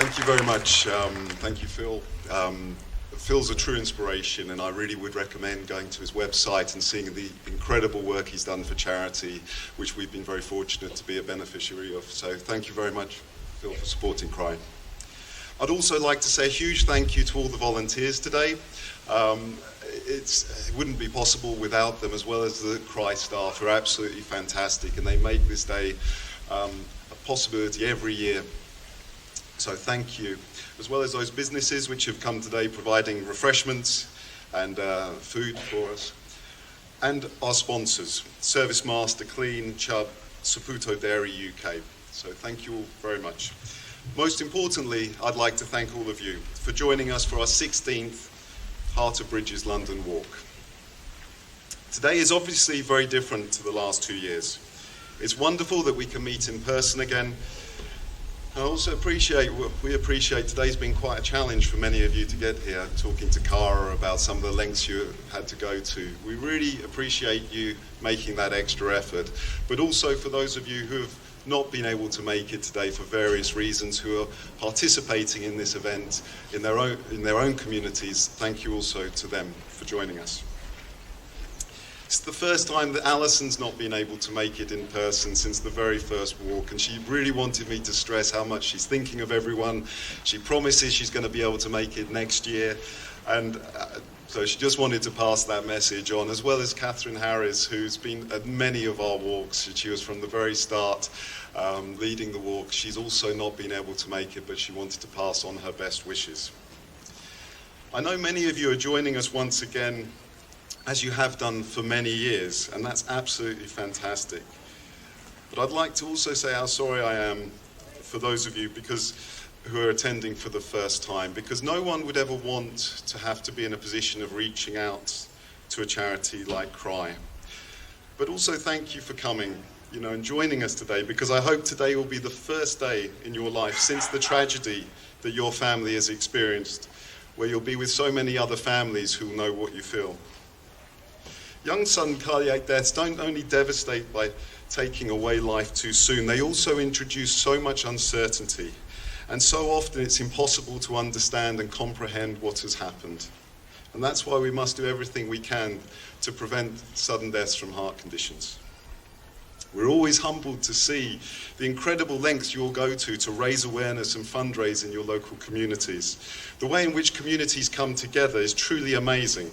Thank you very much. Thank you, Phil. Phil's a true inspiration, and I really would recommend going to his website and seeing the incredible work he's done for charity, which we've been very fortunate to be a beneficiary of. So thank you very much, Phil, for supporting CRY. I'd also like to say a huge thank you to all the volunteers today. It wouldn't be possible without them, as well as the CRY staff, who are absolutely fantastic, and they make this day a possibility every year. So thank you, as well as those businesses which have come today providing refreshments and food for us, and our sponsors, Service Master, Clean, Chubb, Saputo Dairy UK. So thank you all very much. Most importantly, I'd like to thank all of you for joining us for our 16th Heart of Bridges London Walk. Today is obviously very different to the last 2 years. It's wonderful that we can meet in person again. I also we appreciate today's been quite a challenge for many of you to get here, talking to Cara about some of the lengths you had to go to. We really appreciate you making that extra effort, but also for those of you who have not been able to make it today for various reasons, who are participating in this event in their own communities, thank you also to them for joining us. It's the first time that Alison's not been able to make it in person since the very first walk, and she really wanted me to stress how much she's thinking of everyone. She promises she's going to be able to make it next year, and so she just wanted to pass that message on, as well as Catherine Harris, who's been at many of our walks. She was from the very start leading the walk. She's also not been able to make it, but she wanted to pass on her best wishes. I know many of you are joining us once again, as you have done for many years, and that's absolutely fantastic. But I'd like to also say how sorry I am for those of you who are attending for the first time, because no one would ever want to have to be in a position of reaching out to a charity like CRY. But also thank you for coming, and joining us today, because I hope today will be the first day in your life since the tragedy that your family has experienced, where you'll be with so many other families who know what you feel. Young sudden cardiac deaths don't only devastate by taking away life too soon, they also introduce so much uncertainty. And so often it's impossible to understand and comprehend what has happened. And that's why we must do everything we can to prevent sudden deaths from heart conditions. We're always humbled to see the incredible lengths you'll go to raise awareness and fundraise in your local communities. The way in which communities come together is truly amazing.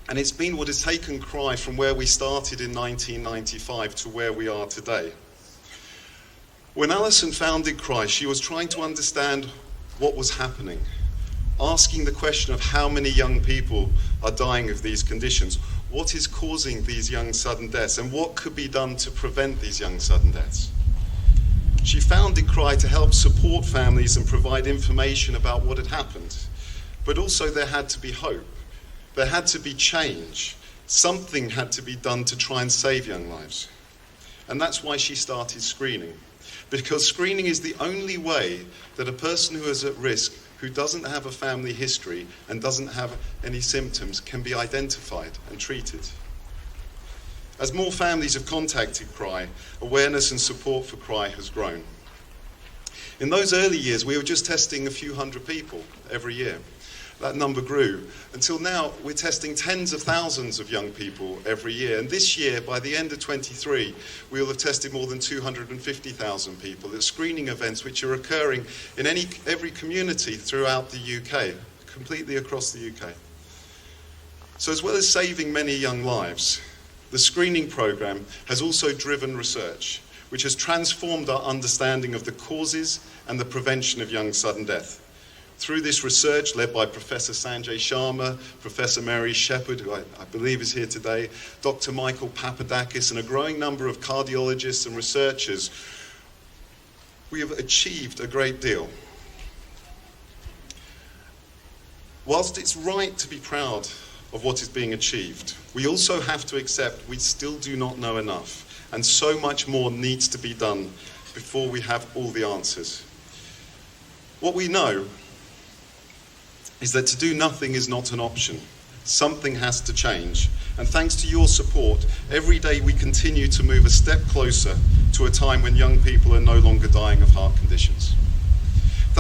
And it's been what has taken CRY from where we started in 1995 to where we are today. When Alison founded CRY, she was trying to understand what was happening, asking the question of how many young people are dying of these conditions, what is causing these young sudden deaths, and what could be done to prevent these young sudden deaths. She founded CRY to help support families and provide information about what had happened. But also there had to be hope. There had to be change. Something had to be done to try and save young lives. And that's why she started screening. Because screening is the only way that a person who is at risk, who doesn't have a family history and doesn't have any symptoms, can be identified and treated. As more families have contacted CRY, awareness and support for CRY has grown. In those early years, we were just testing a few hundred people every year. That number grew until now we're testing tens of thousands of young people every year. And this year, by the end of 23, we will have tested more than 250,000 people at screening events which are occurring in every community throughout the UK, completely across the UK. So as well as saving many young lives, the screening program has also driven research, which has transformed our understanding of the causes and the prevention of young sudden death. Through this research, led by Professor Sanjay Sharma, Professor Mary Shepherd, who I believe is here today, Dr. Michael Papadakis, and a growing number of cardiologists and researchers, we have achieved a great deal. Whilst it's right to be proud of what is being achieved, we also have to accept we still do not know enough, and so much more needs to be done before we have all the answers. What we know is that to do nothing is not an option. Something has to change. And thanks to your support, every day we continue to move a step closer to a time when young people are no longer dying of heart conditions.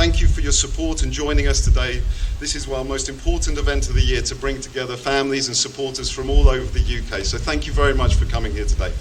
Thank you for your support and joining us today. This is our most important event of the year to bring together families and supporters from all over the UK. So thank you very much for coming here today.